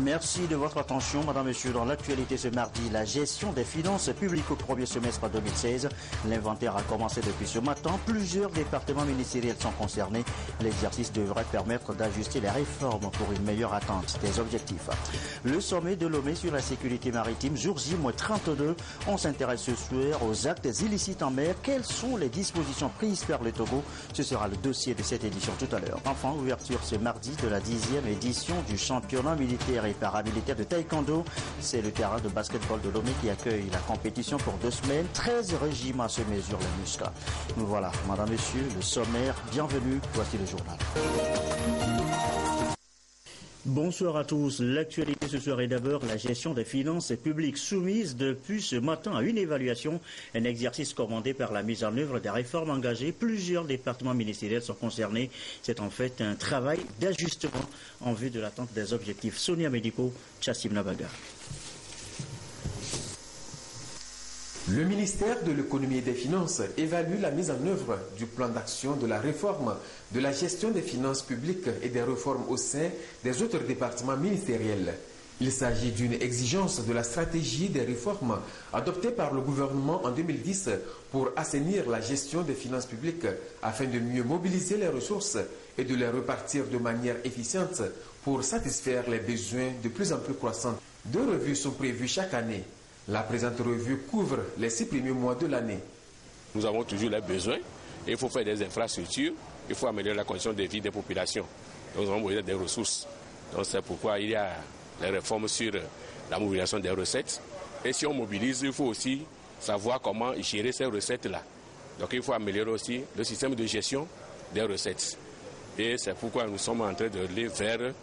Merci de votre attention, madame, monsieur. Dans l'actualité ce mardi, la gestion des finances publiques au premier semestre 2016. L'inventaire a commencé depuis ce matin. Plusieurs départements ministériels sont concernés. L'exercice devrait permettre d'ajuster les réformes pour une meilleure atteinte des objectifs. Le sommet de Lomé sur la sécurité maritime, jour J-32. On s'intéresse ce soir aux actes illicites en mer. Quelles sont les dispositions prises par le Togo? Ce sera le dossier de cette édition tout à l'heure. Enfin, ouverture ce mardi de la 10e édition du championnat militaire et paramilitaire de taekwondo. C'est le terrain de basketball de Lomé qui accueille la compétition pour 2 semaines. 13 régiments se mesurent les muscles. Voilà, madame, monsieur, le sommaire. Bienvenue, voici le journal. Bonsoir à tous. L'actualité ce soir est d'abord la gestion des finances publiques soumise depuis ce matin à une évaluation, un exercice commandé par la mise en œuvre des réformes engagées. Plusieurs départements ministériels sont concernés. C'est en fait un travail d'ajustement en vue de l'atteinte des objectifs. Sonia Médico, Chassim Nabaga. Le ministère de l'Économie et des Finances évalue la mise en œuvre du plan d'action de la réforme de la gestion des finances publiques et des réformes au sein des autres départements ministériels. Il s'agit d'une exigence de la stratégie des réformes adoptée par le gouvernement en 2010 pour assainir la gestion des finances publiques afin de mieux mobiliser les ressources et de les repartir de manière efficiente pour satisfaire les besoins de plus en plus croissants. 2 revues sont prévues chaque année. La présente revue couvre les 6 premiers mois de l'année. Nous avons toujours les besoins. Et il faut faire des infrastructures, il faut améliorer la condition de vie des populations. Donc, nous avons besoin des ressources. Donc c'est pourquoi il y a les réformes sur la mobilisation des recettes. Et si on mobilise, il faut aussi savoir comment gérer ces recettes-là. Donc il faut améliorer aussi le système de gestion des recettes. Et c'est pourquoi nous sommes en train d'aller vers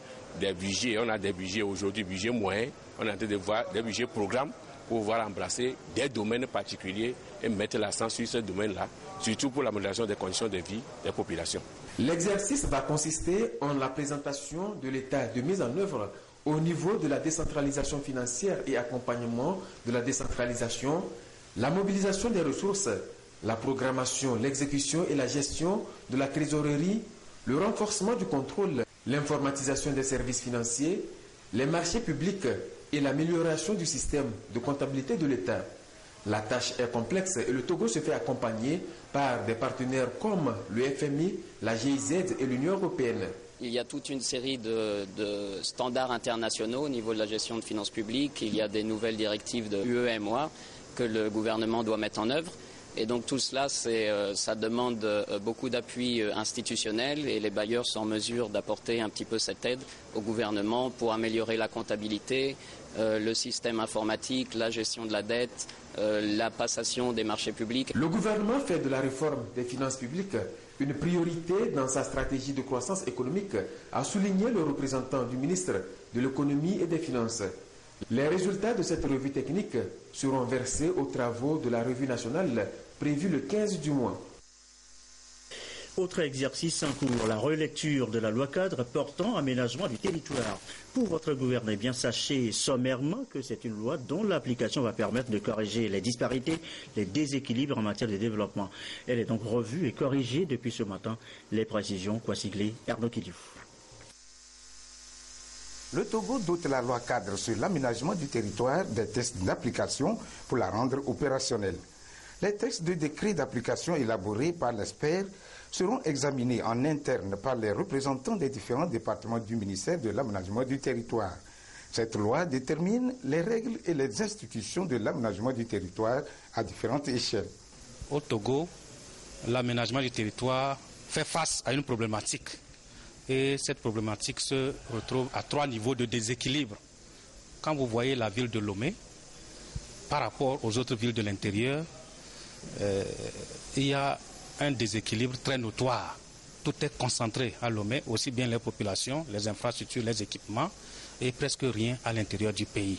des budgets. On a des budgets aujourd'hui, budgets moyens. On est en train de voir des budgets programmes pour pouvoir embrasser des domaines particuliers et mettre l'accent sur ces domaines-là, surtout pour l'amélioration des conditions de vie des populations. L'exercice va consister en la présentation de l'état de mise en œuvre au niveau de la décentralisation financière et accompagnement de la décentralisation, la mobilisation des ressources, la programmation, l'exécution et la gestion de la trésorerie, le renforcement du contrôle, l'informatisation des services financiers, les marchés publics et l'amélioration du système de comptabilité de l'État. La tâche est complexe et le Togo se fait accompagner par des partenaires comme le FMI, la GIZ et l'Union européenne. Il y a toute une série de standards internationaux au niveau de la gestion de finances publiques. Il y a des nouvelles directives de UEMOA que le gouvernement doit mettre en œuvre. Et donc tout cela, ça demande beaucoup d'appui institutionnel et les bailleurs sont en mesure d'apporter un petit peu cette aide au gouvernement pour améliorer la comptabilité, le système informatique, la gestion de la dette, la passation des marchés publics. Le gouvernement fait de la réforme des finances publiques une priorité dans sa stratégie de croissance économique, a souligné le représentant du ministre de l'Économie et des Finances. Les résultats de cette revue technique seront versés aux travaux de la revue nationale prévue le 15 du mois. Autre exercice en cours, la relecture de la loi cadre portant aménagement du territoire. Pour votre gouvernement, bien sachez sommairement que c'est une loi dont l'application va permettre de corriger les disparités, les déséquilibres en matière de développement. Elle est donc revue et corrigée depuis ce matin. Les précisions, Kwasiglé, Arnaud Kidiouf. Le Togo dote la loi cadre sur l'aménagement du territoire des tests d'application pour la rendre opérationnelle. Les textes de décret d'application élaborés par l'expert seront examinés en interne par les représentants des différents départements du ministère de l'aménagement du territoire. Cette loi détermine les règles et les institutions de l'aménagement du territoire à différentes échelles. Au Togo, l'aménagement du territoire fait face à une problématique. Et cette problématique se retrouve à 3 niveaux de déséquilibre. Quand vous voyez la ville de Lomé, par rapport aux autres villes de l'intérieur, il y a un déséquilibre très notoire. Tout est concentré à Lomé, aussi bien les populations, les infrastructures, les équipements, et presque rien à l'intérieur du pays.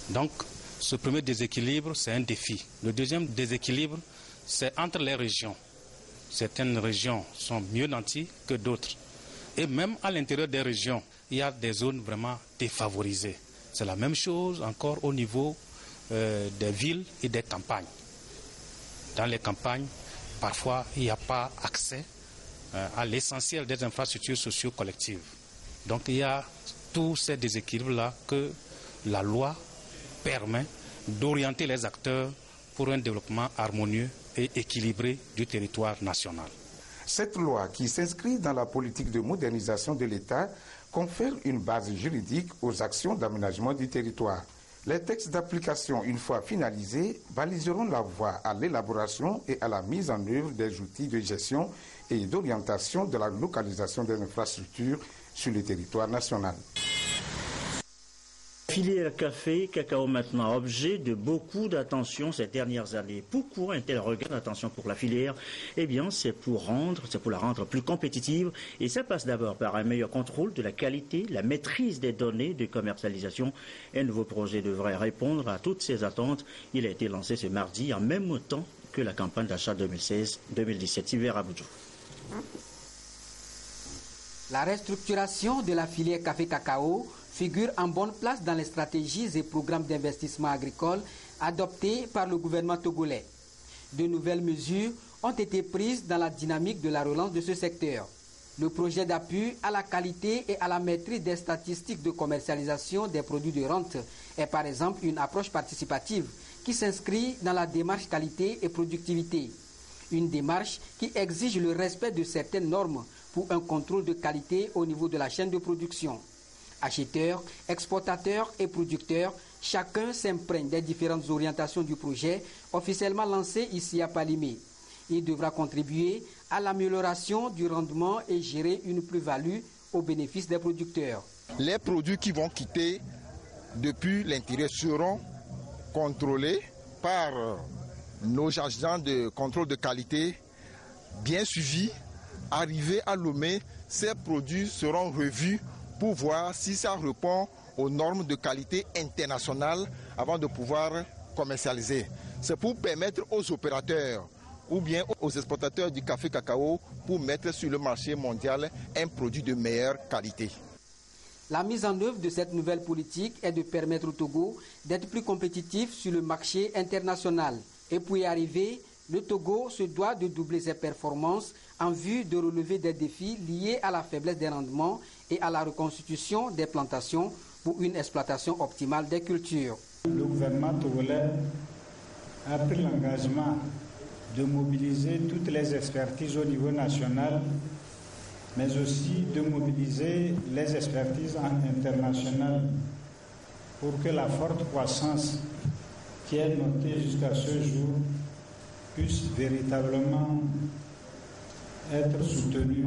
Donc, ce premier déséquilibre, c'est un défi. Le deuxième déséquilibre, c'est entre les régions. Certaines régions sont mieux nanties que d'autres. Et même à l'intérieur des régions, il y a des zones vraiment défavorisées. C'est la même chose encore au niveau des villes et des campagnes. Dans les campagnes, parfois, il n'y a pas accès à l'essentiel des infrastructures socio-collectives. Donc il y a tous ces déséquilibres-là que la loi permet d'orienter les acteurs pour un développement harmonieux et équilibré du territoire national. Cette loi, qui s'inscrit dans la politique de modernisation de l'État, confère une base juridique aux actions d'aménagement du territoire. Les textes d'application, une fois finalisés, baliseront la voie à l'élaboration et à la mise en œuvre des outils de gestion et d'orientation de la localisation des infrastructures sur le territoire national. Filière café, cacao maintenant objet de beaucoup d'attention ces dernières années. Pourquoi un tel regain d'attention pour la filière? Eh bien, c'est pour la rendre plus compétitive, et ça passe d'abord par un meilleur contrôle de la qualité, la maîtrise des données de commercialisation. Un nouveau projet devrait répondre à toutes ces attentes. Il a été lancé ce mardi en même temps que la campagne d'achat 2016-2017. Sylvain Raboudjou. La restructuration de la filière café-cacao figure en bonne place dans les stratégies et programmes d'investissement agricole adoptés par le gouvernement togolais. De nouvelles mesures ont été prises dans la dynamique de la relance de ce secteur. Le projet d'appui à la qualité et à la maîtrise des statistiques de commercialisation des produits de rente est par exemple une approche participative qui s'inscrit dans la démarche qualité et productivité. Une démarche qui exige le respect de certaines normes pour un contrôle de qualité au niveau de la chaîne de production. Acheteurs, exportateurs et producteurs, chacun s'imprègne des différentes orientations du projet officiellement lancé ici à Palimé. Il devra contribuer à l'amélioration du rendement et gérer une plus-value au bénéfice des producteurs. Les produits qui vont quitter depuis l'intérieur seront contrôlés par nos agents de contrôle de qualité, bien suivis. Arrivés à Lomé, ces produits seront revus pour voir si ça répond aux normes de qualité internationales avant de pouvoir commercialiser. C'est pour permettre aux opérateurs ou bien aux exportateurs du café cacao pour mettre sur le marché mondial un produit de meilleure qualité. La mise en œuvre de cette nouvelle politique est de permettre au Togo d'être plus compétitif sur le marché international. Et pour y arriver, le Togo se doit de doubler ses performances en vue de relever des défis liés à la faiblesse des rendements et à la reconstitution des plantations pour une exploitation optimale des cultures. Le gouvernement togolais a pris l'engagement de mobiliser toutes les expertises au niveau national, mais aussi de mobiliser les expertises internationales pour que la forte croissance qui est notée jusqu'à ce jour puisse véritablement être soutenue.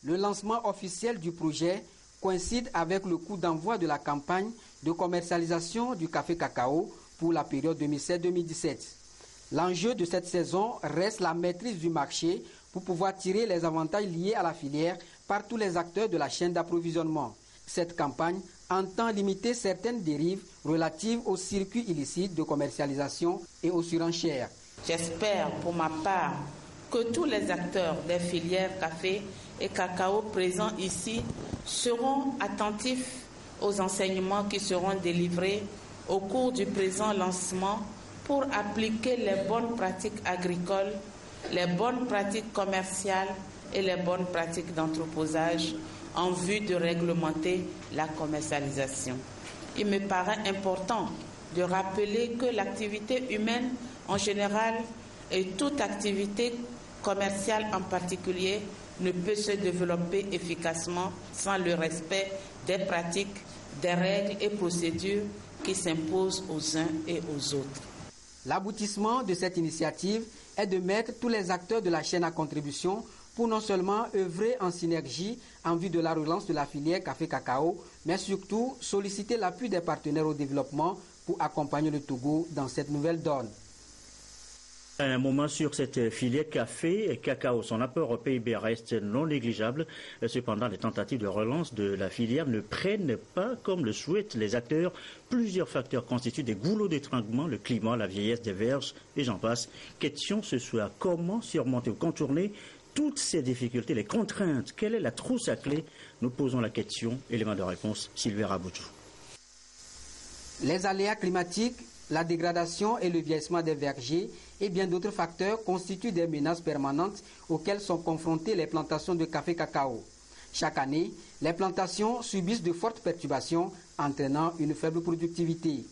Le lancement officiel du projet coïncide avec le coup d'envoi de la campagne de commercialisation du café cacao pour la période 2016-2017. L'enjeu de cette saison reste la maîtrise du marché pour pouvoir tirer les avantages liés à la filière par tous les acteurs de la chaîne d'approvisionnement. Cette campagne entend limiter certaines dérives relatives aux circuits illicites de commercialisation et aux surenchères. J'espère pour ma part que tous les acteurs des filières café et cacao présents ici seront attentifs aux enseignements qui seront délivrés au cours du présent lancement pour appliquer les bonnes pratiques agricoles, les bonnes pratiques commerciales et les bonnes pratiques d'entreposage en vue de réglementer la commercialisation. Il me paraît important de rappeler que l'activité humaine en général et toute activité commerciale en particulier ne peut se développer efficacement sans le respect des pratiques, des règles et procédures qui s'imposent aux uns et aux autres. L'aboutissement de cette initiative est de mettre tous les acteurs de la chaîne à contribution pour non seulement œuvrer en synergie en vue de la relance de la filière café-cacao, mais surtout solliciter l'appui des partenaires au développement pour accompagner le Togo dans cette nouvelle donne. Un moment sur cette filière café et cacao. Son apport au PIB reste non négligeable. Cependant, les tentatives de relance de la filière ne prennent pas comme le souhaitent les acteurs. Plusieurs facteurs constituent des goulots d'étranglement, le climat, la vieillesse des verges et j'en passe. Question ce soir, comment surmonter ou contourner toutes ces difficultés, les contraintes? Quelle est la trousse à clé? Nous posons la question. Élément de réponse, Sylvain Raboudjou. Les aléas climatiques, la dégradation et le vieillissement des vergers et bien d'autres facteurs constituent des menaces permanentes auxquelles sont confrontées les plantations de café-cacao. Chaque année, les plantations subissent de fortes perturbations, entraînant une faible productivité.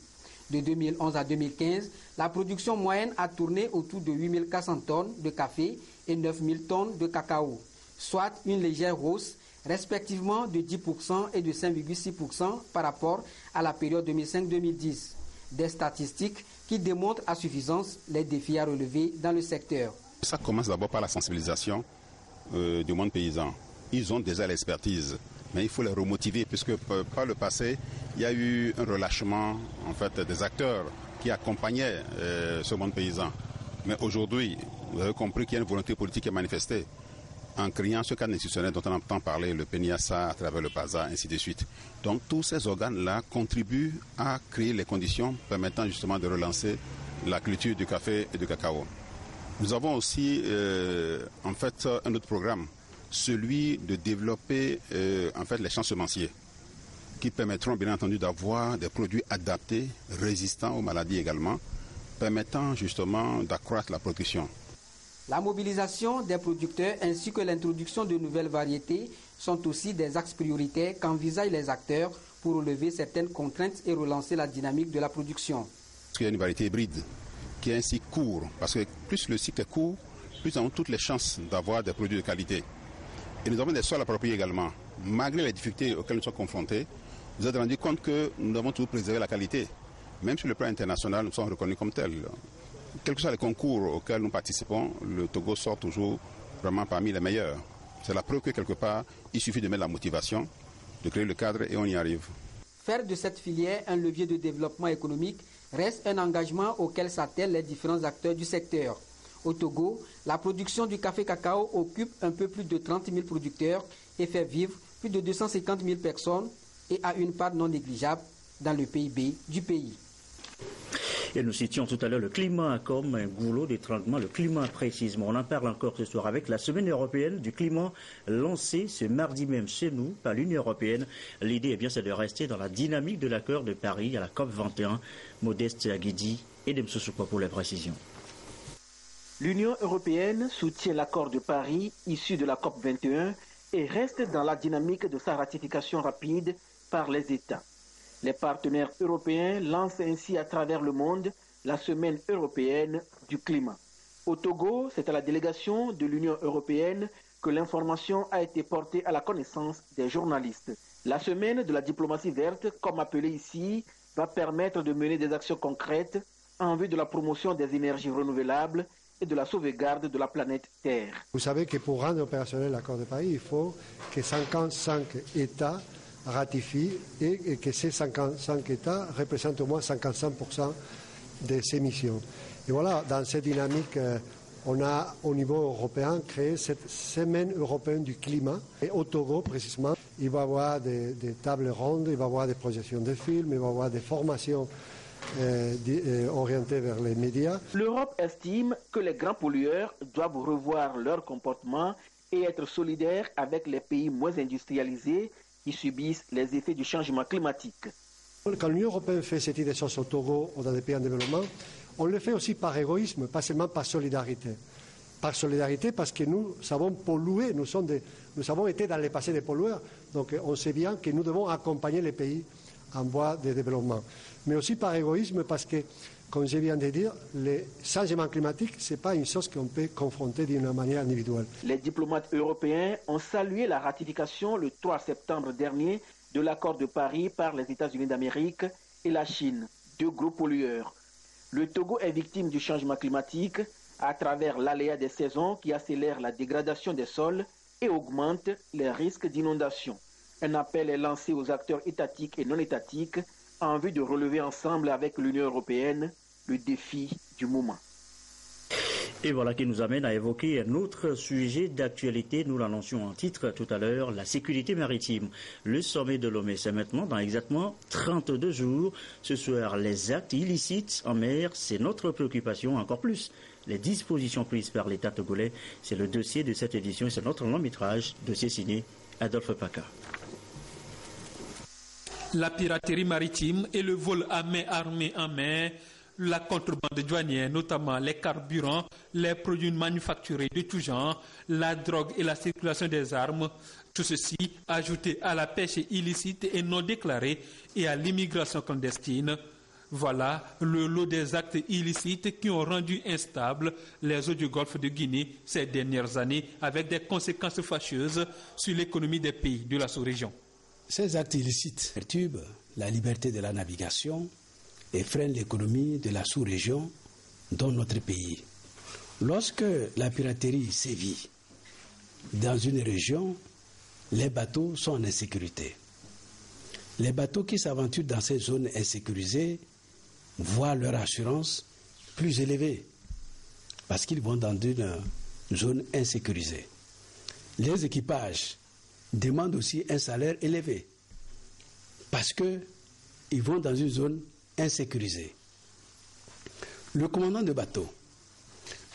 De 2011 à 2015, la production moyenne a tourné autour de 8 400 tonnes de café et 9 000 tonnes de cacao, soit une légère hausse, respectivement de 10% et de 5,6% par rapport à la période 2005-2010. Des statistiques qui démontrent à suffisance les défis à relever dans le secteur. Ça commence d'abord par la sensibilisation du monde paysan. Ils ont déjà l'expertise, mais il faut les remotiver puisque par le passé, il y a eu un relâchement en fait, des acteurs qui accompagnaient ce monde paysan. Mais aujourd'hui, vous avez compris qu'il y a une volonté politique qui est manifestée en créant ce cadre institutionnel dont on entend parler, le PENIASA à travers le PASA, ainsi de suite. Donc tous ces organes-là contribuent à créer les conditions permettant justement de relancer la culture du café et du cacao. Nous avons aussi en fait un autre programme, celui de développer en fait les champs semenciers qui permettront bien entendu d'avoir des produits adaptés, résistants aux maladies également, permettant justement d'accroître la production. La mobilisation des producteurs ainsi que l'introduction de nouvelles variétés sont aussi des axes prioritaires qu'envisagent les acteurs pour relever certaines contraintes et relancer la dynamique de la production. Il y a une variété hybride qui est ainsi court, parce que plus le cycle est court, plus nous avons toutes les chances d'avoir des produits de qualité. Et nous avons des sols appropriés également. Malgré les difficultés auxquelles nous sommes confrontés, nous nous sommes rendus compte que nous devons toujours préserver la qualité. Même sur le plan international, nous sommes reconnus comme tels. Quels que soient les concours auxquels nous participons, le Togo sort toujours vraiment parmi les meilleurs. C'est la preuve que quelque part, il suffit de mettre la motivation, de créer le cadre et on y arrive. Faire de cette filière un levier de développement économique reste un engagement auquel s'attellent les différents acteurs du secteur. Au Togo, la production du café cacao occupe un peu plus de 30 000 producteurs et fait vivre plus de 250 000 personnes et a une part non négligeable dans le PIB du pays. Et nous citions tout à l'heure le climat comme un goulot d'étranglement, le climat précisément. On en parle encore ce soir avec la Semaine européenne du climat lancée ce mardi même chez nous par l'Union européenne. L'idée eh bien, c'est de rester dans la dynamique de l'accord de Paris à la COP21. Modeste Aguidi et Demsoussoukwa pour les précisions. L'Union européenne soutient l'accord de Paris issu de la COP21 et reste dans la dynamique de sa ratification rapide par les États. Les partenaires européens lancent ainsi à travers le monde la Semaine européenne du climat. Au Togo, c'est à la délégation de l'Union européenne que l'information a été portée à la connaissance des journalistes. La Semaine de la diplomatie verte, comme appelée ici, va permettre de mener des actions concrètes en vue de la promotion des énergies renouvelables et de la sauvegarde de la planète Terre. Vous savez que pour rendre opérationnel l'accord de Paris, il faut que 55 États ratifient et que ces 55 États représentent au moins 55% des émissions. Et voilà, dans cette dynamique, on a au niveau européen créé cette Semaine européenne du climat. Et au Togo, précisément, il va y avoir des tables rondes, il va y avoir des projections de films, il va y avoir des formations orientées vers les médias. L'Europe estime que les grands pollueurs doivent revoir leur comportement et être solidaires avec les pays moins industrialisés qui subissent les effets du changement climatique. Quand l'Union européenne fait cette idée des choses au Togo ou dans des pays en développement, on le fait aussi par égoïsme, pas seulement par solidarité. Par solidarité parce que nous savons polluer, nous avons été dans le passé des pollueurs, donc on sait bien que nous devons accompagner les pays en voie de développement. Mais aussi par égoïsme parce que, comme je viens de dire, le changement climatique, ce n'est pas une chose qu'on peut confronter d'une manière individuelle. Les diplomates européens ont salué la ratification le 3 septembre dernier de l'accord de Paris par les États-Unis d'Amérique et la Chine, deux gros pollueurs. Le Togo est victime du changement climatique à travers l'aléa des saisons qui accélère la dégradation des sols et augmente les risques d'inondation. Un appel est lancé aux acteurs étatiques et non étatiques en vue de relever ensemble avec l'Union européenne le défi du moment. Et voilà qui nous amène à évoquer un autre sujet d'actualité. Nous l'annoncions en titre tout à l'heure, la sécurité maritime. Le sommet de Lomé, c'est maintenant dans exactement 32 jours. Ce soir, les actes illicites en mer, c'est notre préoccupation encore plus. Les dispositions prises par l'État togolais, c'est le dossier de cette édition et c'est notre long métrage, dossier signé Adolphe Paca. La piraterie maritime et le vol à main armée en mer la contrebande douanière, notamment les carburants, les produits manufacturés de tout genre, la drogue et la circulation des armes. Tout ceci ajouté à la pêche illicite et non déclarée et à l'immigration clandestine. Voilà le lot des actes illicites qui ont rendu instables les eaux du golfe de Guinée ces dernières années, avec des conséquences fâcheuses sur l'économie des pays de la sous-région. Ces actes illicites perturbent la liberté de la navigation et freinent l'économie de la sous-région, dont notre pays. Lorsque la piraterie sévit dans une région, les bateaux sont en insécurité. Les bateaux qui s'aventurent dans ces zones insécurisées voient leur assurance plus élevée parce qu'ils vont dans une zone insécurisée. Les équipages demandent aussi un salaire élevé parce qu'ils vont dans une zone insécurisée. Le commandant de bateau,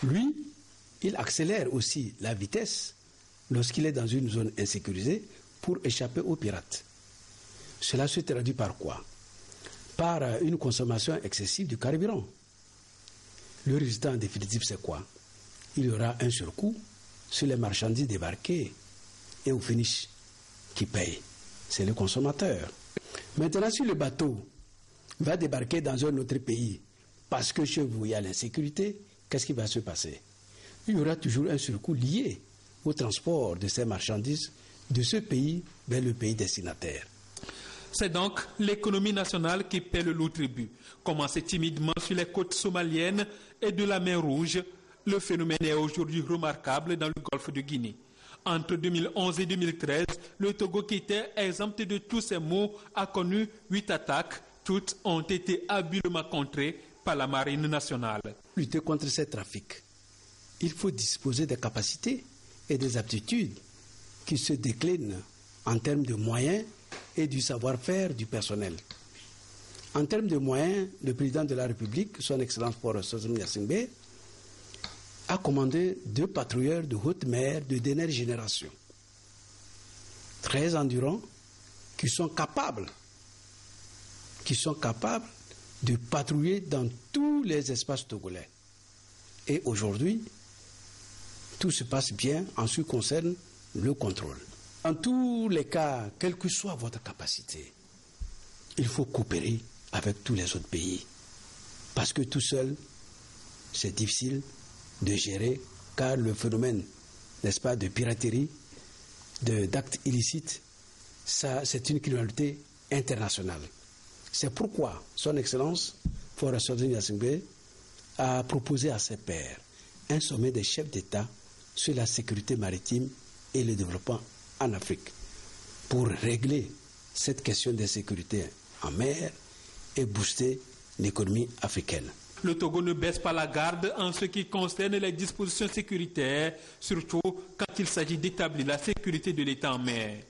lui, il accélère aussi la vitesse lorsqu'il est dans une zone insécurisée pour échapper aux pirates. Cela se traduit par quoi? Par une consommation excessive du carburant. Le résultat en définitive, c'est quoi? Il y aura un surcoût sur les marchandises débarquées et au finish, qui paye? C'est le consommateur. Maintenant, si le bateau va débarquer dans un autre pays parce que chez vous, il y a l'insécurité, qu'est-ce qui va se passer? Il y aura toujours un surcoût lié au transport de ces marchandises de ce pays vers le pays destinataire. C'est donc l'économie nationale qui paie le lourd tribut. Commencé timidement sur les côtes somaliennes et de la mer Rouge, le phénomène est aujourd'hui remarquable dans le golfe de Guinée. Entre 2011 et 2013, le Togo, qui était exempté de tous ces maux, a connu 8 attaques. Toutes ont été habilement contrées par la marine nationale. Pour lutter contre ces trafics, il faut disposer des capacités et des aptitudes qui se déclinent en termes de moyens et du savoir-faire du personnel. En termes de moyens, le président de la République, son Excellence Paul Sosum Yasingbe, a commandé 2 patrouilleurs de haute mer de dernière génération, très endurants, qui sont capables de patrouiller dans tous les espaces togolais. Et aujourd'hui, tout se passe bien en ce qui concerne le contrôle. En tous les cas, quelle que soit votre capacité, il faut coopérer avec tous les autres pays. Parce que tout seul, c'est difficile de gérer, car le phénomène, n'est-ce pas, de piraterie, d'actes illicites, ça, c'est une criminalité internationale. C'est pourquoi son Excellence, Faure Sosum Yasingbe, a proposé à ses pairs un sommet des chefs d'État sur la sécurité maritime et le développement en Afrique, pour régler cette question de sécurité en mer et booster l'économie africaine. Le Togo ne baisse pas la garde en ce qui concerne les dispositions sécuritaires, surtout quand il s'agit d'établir la sécurité de l'État en mer.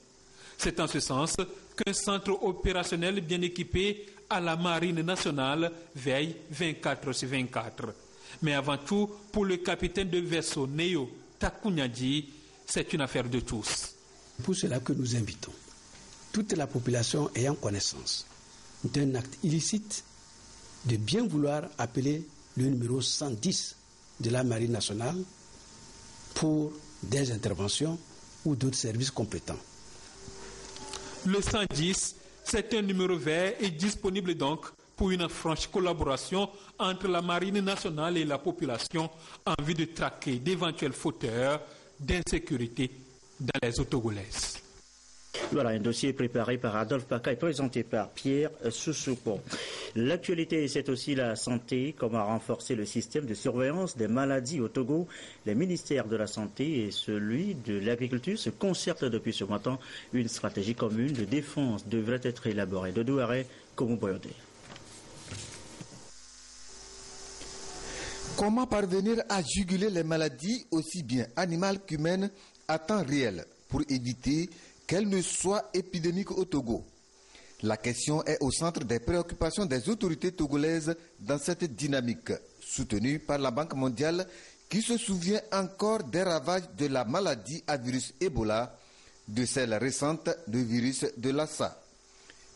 C'est en ce sens qu'un centre opérationnel bien équipé à la Marine nationale veille 24/24. Mais avant tout, pour le capitaine de vaisseau Neo Takunyadi, c'est une affaire de tous. Pour cela que nous invitons toute la population ayant connaissance d'un acte illicite de bien vouloir appeler le numéro 110 de la Marine nationale pour des interventions ou d'autres services compétents. Le 110, c'est un numéro vert et disponible donc pour une franche collaboration entre la Marine nationale et la population en vue de traquer d'éventuels fauteurs d'insécurité dans les eaux togolaises. Voilà, un dossier préparé par Adolphe Baka et présenté par Pierre Soussoupo. L'actualité, c'est aussi la santé, comment renforcer le système de surveillance des maladies au Togo. Les ministères de la Santé et celui de l'Agriculture se concertent depuis ce matin. Une stratégie commune de défense devrait être élaborée. De Douaré, Koumou Boyodé. Comment parvenir à juguler les maladies aussi bien animales qu'humaines à temps réel pour éviter qu'elles ne soient épidémiques au Togo? La question est au centre des préoccupations des autorités togolaises dans cette dynamique, soutenue par la Banque mondiale qui se souvient encore des ravages de la maladie à virus Ebola, de celle récente du virus de Lassa.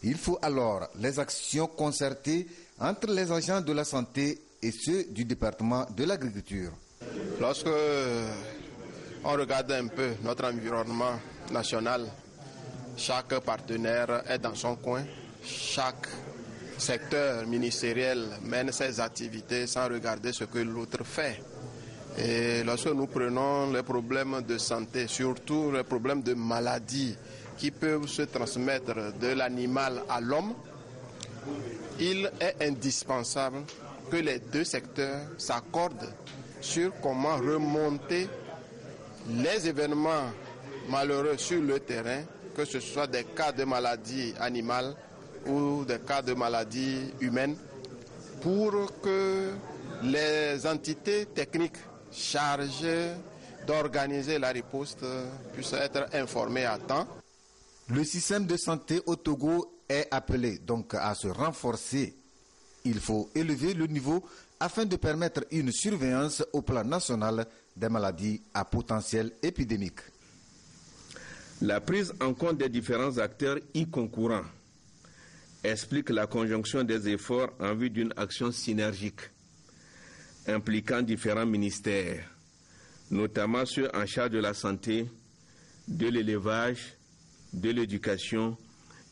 Il faut alors les actions concertées entre les agents de la santé et ceux du département de l'agriculture. Lorsque on regarde un peu notre environnement national, chaque partenaire est dans son coin, chaque secteur ministériel mène ses activités sans regarder ce que l'autre fait. Et lorsque nous prenons les problèmes de santé, surtout les problèmes de maladie qui peuvent se transmettre de l'animal à l'homme, il est indispensable que les deux secteurs s'accordent sur comment remonter les événements malheureux sur le terrain, que ce soit des cas de maladie animale ou des cas de maladie humaine, pour que les entités techniques chargées d'organiser la riposte puissent être informées à temps. Le système de santé au Togo est appelé donc à se renforcer. Il faut élever le niveau afin de permettre une surveillance au plan national des maladies à potentiel épidémique. La prise en compte des différents acteurs y concourant explique la conjonction des efforts en vue d'une action synergique impliquant différents ministères, notamment ceux en charge de la santé, de l'élevage, de l'éducation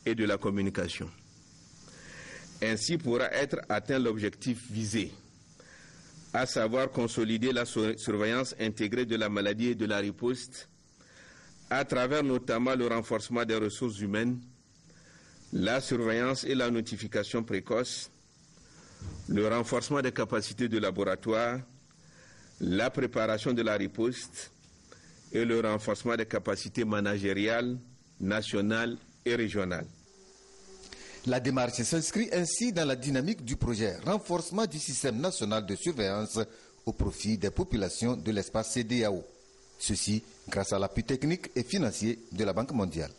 et de la communication. Ainsi pourra être atteint l'objectif visé, à savoir consolider la surveillance intégrée de la maladie et de la riposte, à travers notamment le renforcement des ressources humaines, la surveillance et la notification précoce, le renforcement des capacités de laboratoire, la préparation de la riposte et le renforcement des capacités managériales, nationales et régionales. La démarche s'inscrit ainsi dans la dynamique du projet renforcement du système national de surveillance au profit des populations de l'espace CEDEAO. Ceci grâce à l'appui technique et financier de la Banque mondiale.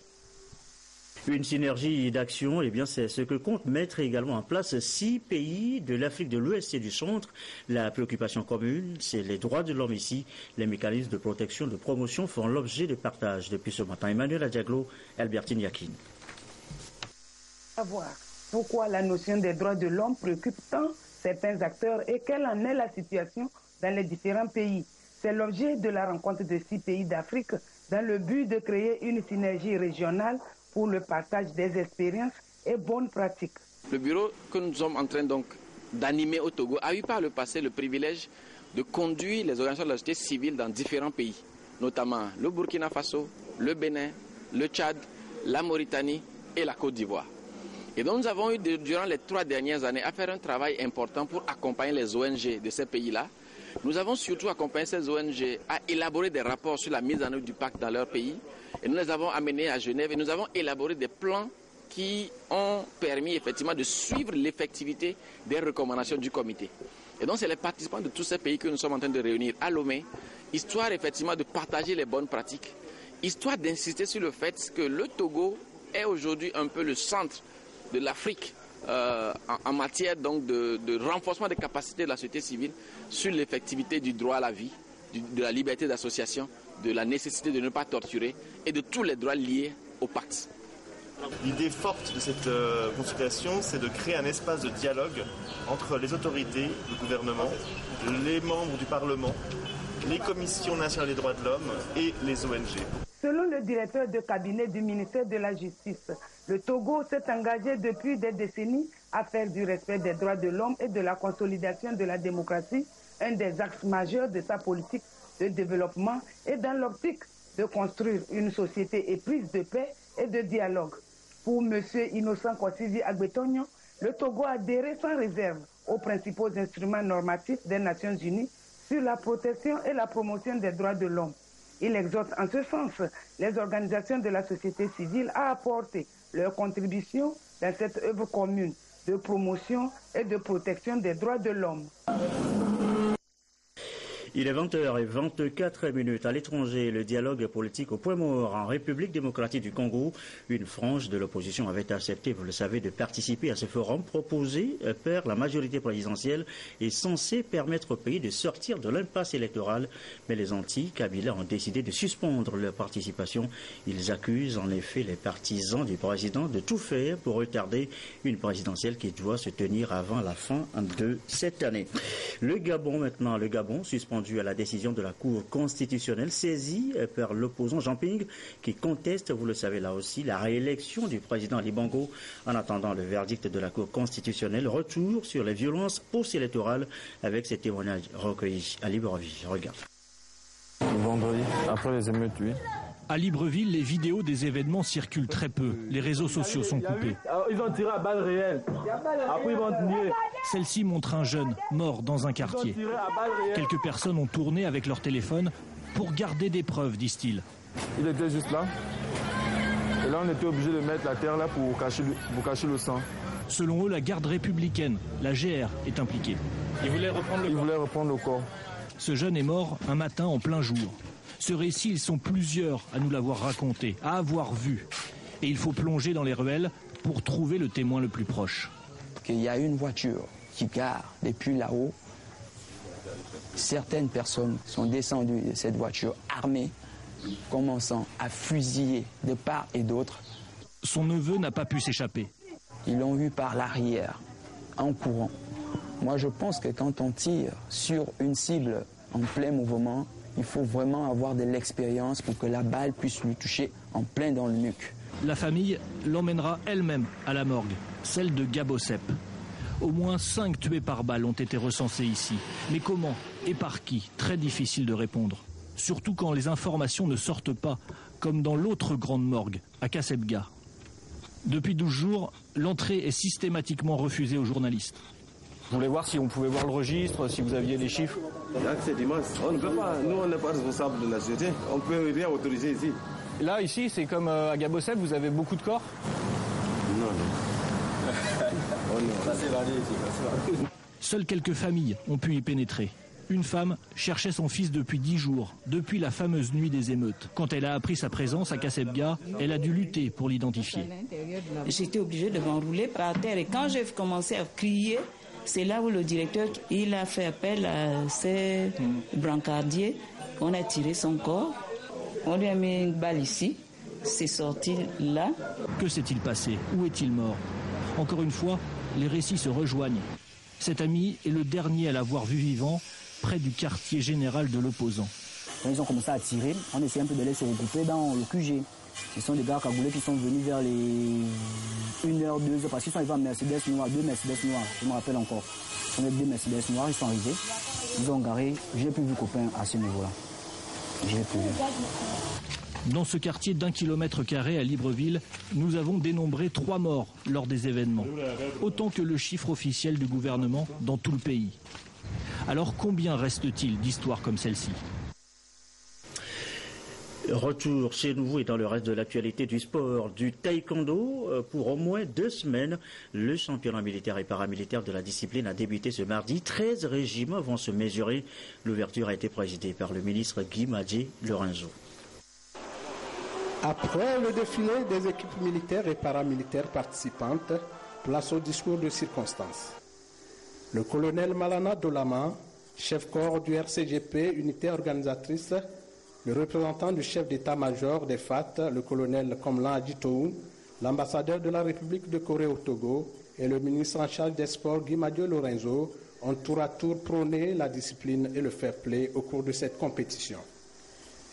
Une synergie d'action, eh bien, c'est ce que compte mettre également en place 6 pays de l'Afrique de l'Ouest et du Centre. La préoccupation commune, c'est les droits de l'homme ici. Les mécanismes de protection, de promotion font l'objet de partage. Depuis ce matin, Emmanuel Adiaglo, Albertine Yakin. Savoir pourquoi la notion des droits de l'homme préoccupe tant certains acteurs et quelle en est la situation dans les différents pays. C'est l'objet de la rencontre de 6 pays d'Afrique dans le but de créer une synergie régionale pour le partage des expériences et bonnes pratiques. Le bureau que nous sommes en train donc d'animer au Togo a eu par le passé le privilège de conduire les organisations de la société civile dans différents pays, notamment le Burkina Faso, le Bénin, le Tchad, la Mauritanie et la Côte d'Ivoire. Et donc nous avons eu durant les 3 dernières années à faire un travail important pour accompagner les ONG de ces pays-là. Nous avons surtout accompagné ces ONG à élaborer des rapports sur la mise en œuvre du pacte dans leur pays. Et nous les avons amenés à Genève et nous avons élaboré des plans qui ont permis effectivement de suivre l'effectivité des recommandations du comité. Et donc c'est les participants de tous ces pays que nous sommes en train de réunir à Lomé, histoire effectivement de partager les bonnes pratiques, histoire d'insister sur le fait que le Togo est aujourd'hui un peu le centre de l'Afrique en matière donc de renforcement des capacités de la société civile sur l'effectivité du droit à la vie, de la liberté d'association, de la nécessité de ne pas torturer et de tous les droits liés au pacte. L'idée forte de cette consultation, c'est de créer un espace de dialogue entre les autorités, le gouvernement, les membres du Parlement, les commissions nationales des droits de l'homme et les ONG. Selon le directeur de cabinet du ministère de la Justice, le Togo s'est engagé depuis des décennies à faire du respect des droits de l'homme et de la consolidation de la démocratie un des axes majeurs de sa politique de développement et dans l'optique de construire une société éprise de paix et de dialogue. Pour M. Innocent Kosivi Agbetonio, le Togo a adhéré sans réserve aux principaux instruments normatifs des Nations Unies sur la protection et la promotion des droits de l'homme. Il exhorte en ce sens les organisations de la société civile à apporter leur contribution dans cette œuvre commune de promotion et de protection des droits de l'homme. Il est 20h24 à l'étranger. Le dialogue politique au point mort en République démocratique du Congo. Une frange de l'opposition avait accepté, vous le savez, de participer à ce forum proposé par la majorité présidentielle et censé permettre au pays de sortir de l'impasse électorale. Mais les anti-Kabila ont décidé de suspendre leur participation. Ils accusent en effet les partisans du président de tout faire pour retarder une présidentielle qui doit se tenir avant la fin de cette année. Le Gabon maintenant, le Gabon suspendu à la décision de la Cour constitutionnelle saisie par l'opposant Jean Ping qui conteste, vous le savez là aussi, la réélection du président Ali Bongo. En attendant le verdict de la Cour constitutionnelle, retour sur les violences post-électorales avec ces témoignages recueillis à Libreville. Regarde. Vendredi, après les émeutes, oui. À Libreville, les vidéos des événements circulent très peu. Les réseaux sociaux sont coupés. Ils ont tiré à balles réelles. Après, ils vont tirer. Celle-ci montre un jeune mort dans un quartier. Quelques personnes ont tourné avec leur téléphone pour garder des preuves, disent-ils. Il était juste là. Et là, on était obligé de mettre la terre là pour cacher le sang. Selon eux, la garde républicaine, la GR, est impliquée. Ils voulaient reprendre le corps. Ce jeune est mort un matin en plein jour. Ce récit, ils sont plusieurs à nous l'avoir raconté, à avoir vu. Et il faut plonger dans les ruelles pour trouver le témoin le plus proche. Il y a une voiture qui gare depuis là-haut. Certaines personnes sont descendues de cette voiture armées, commençant à fusiller de part et d'autre. Son neveu n'a pas pu s'échapper. Ils l'ont vu par l'arrière, en courant. Moi, je pense que quand on tire sur une cible en plein mouvement, il faut vraiment avoir de l'expérience pour que la balle puisse lui toucher en plein dans le nuque. La famille l'emmènera elle-même à la morgue, celle de Gabosep. Au moins 5 tués par balle ont été recensés ici. Mais comment et par qui? Très difficile de répondre. Surtout quand les informations ne sortent pas, comme dans l'autre grande morgue, à Kasebga. Depuis 12 jours, l'entrée est systématiquement refusée aux journalistes. Je voulais voir si on pouvait voir le registre, si vous aviez les chiffres. C'est dimanche. On ne peut pas, nous on n'est pas responsable de la société. On ne peut rien autoriser ici. Là, ici, c'est comme à Gabosep, vous avez beaucoup de corps? Non. Oh non. Ça c'est varié ici. Seules quelques familles ont pu y pénétrer. Une femme cherchait son fils depuis 10 jours, depuis la fameuse nuit des émeutes. Quand elle a appris sa présence à Kasebga, elle a dû lutter pour l'identifier. J'étais obligée de m'enrouler par terre et quand j'ai commencé à crier, c'est là où le directeur il a fait appel à ses brancardiers. On a tiré son corps, on lui a mis une balle ici, c'est sorti là. Que s'est-il passé? Où est-il mort? Encore une fois, les récits se rejoignent. Cet ami est le dernier à l'avoir vu vivant, près du quartier général de l'opposant. Quand ils ont commencé à tirer, on essayait un peu de les se regrouper dans le QG. Ce sont des gars cagoulés qui sont venus vers les 1h, 2h, parce qu'ils sont arrivés en Mercedes noire, 2 Mercedes noirs, je me rappelle encore. On est 2 Mercedes noirs, ils sont arrivés, ils ont garé, j'ai plus vu copain à ce niveau-là. J'ai plus vu. Dans ce quartier d'1 km² à Libreville, nous avons dénombré 3 morts lors des événements. Autant que le chiffre officiel du gouvernement dans tout le pays. Alors combien reste-t-il d'histoires comme celle-ci ? Retour chez nous et dans le reste de l'actualité du sport, du taekwondo. Pour au moins 2 semaines, le championnat militaire et paramilitaire de la discipline a débuté ce mardi. 13 régiments vont se mesurer. L'ouverture a été présidée par le ministre Guy Madjé Lorenzo. Après le défilé des équipes militaires et paramilitaires participantes, place au discours de circonstance. Le colonel Malana Dolama, chef-corps du RCGP, unité organisatrice, le représentant du chef d'état-major des FAT, le colonel Komlan Adjitoun, l'ambassadeur de la République de Corée au Togo et le ministre en charge des sports Guy Madjé Lorenzo ont tour à tour prôné la discipline et le fair play au cours de cette compétition.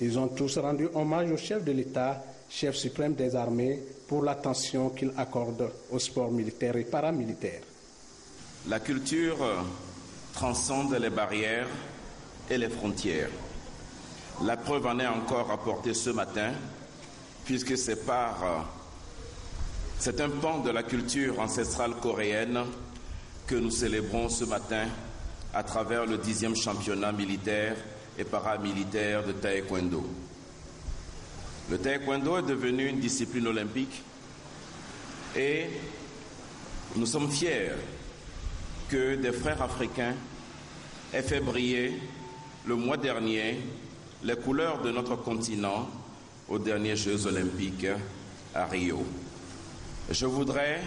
Ils ont tous rendu hommage au chef de l'État, chef suprême des armées, pour l'attention qu'il accorde au sport militaire et paramilitaire. La culture transcende les barrières et les frontières. La preuve en est encore apportée ce matin, puisque c'est un pan de la culture ancestrale coréenne que nous célébrons ce matin à travers le 10e championnat militaire et paramilitaire de taekwondo. Le taekwondo est devenu une discipline olympique et nous sommes fiers que des frères africains aient fait briller le mois dernier les couleurs de notre continent aux derniers Jeux olympiques à Rio. Je voudrais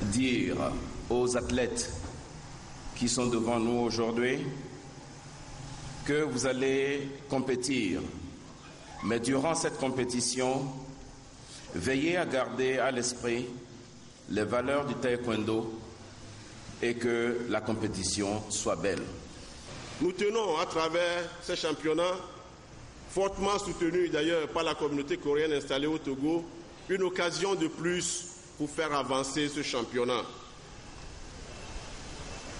dire aux athlètes qui sont devant nous aujourd'hui que vous allez compétir, mais durant cette compétition, veillez à garder à l'esprit les valeurs du taekwondo et que la compétition soit belle. Nous tenons à travers ces championnats, fortement soutenus d'ailleurs par la communauté coréenne installée au Togo, une occasion de plus pour faire avancer ce championnat.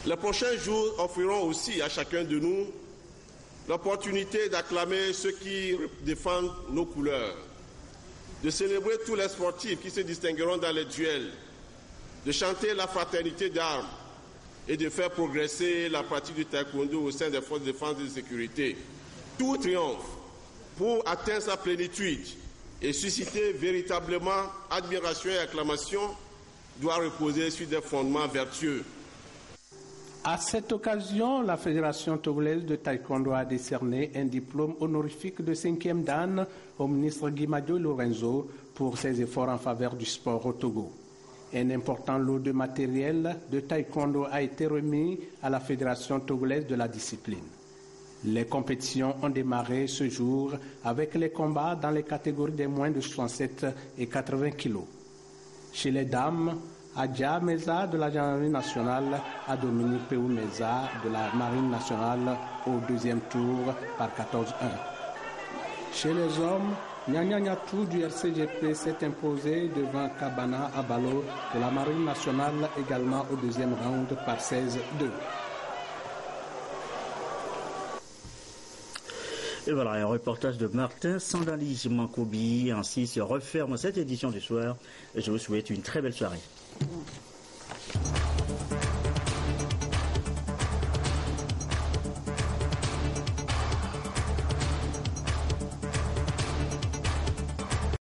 Les prochains jours offriront aussi à chacun de nous l'opportunité d'acclamer ceux qui défendent nos couleurs, de célébrer tous les sportifs qui se distingueront dans les duels, de chanter la fraternité d'armes et de faire progresser la pratique du taekwondo au sein des forces de défense et de sécurité. Tout triomphe pour atteindre sa plénitude et susciter véritablement admiration et acclamation doit reposer sur des fondements vertueux. À cette occasion, la Fédération togolaise de taekwondo a décerné un diplôme honorifique de 5e dan au ministre Guimadio Lorenzo pour ses efforts en faveur du sport au Togo. Un important lot de matériel de taekwondo a été remis à la Fédération togolaise de la discipline. Les compétitions ont démarré ce jour avec les combats dans les catégories des moins de 67 et 80 kilos. Chez les dames, Adja Meza de la gendarmerie nationale a dominé Peu Meza de la marine nationale au deuxième tour par 14-1. Chez les hommes, Nyanya Nyatou du RCGP s'est imposé devant Kabana Abalo de la marine nationale également au deuxième round par 16-2. Et voilà, un reportage de Martin Sandali Mankoubi. Ainsi se referme cette édition du soir. Je vous souhaite une très belle soirée.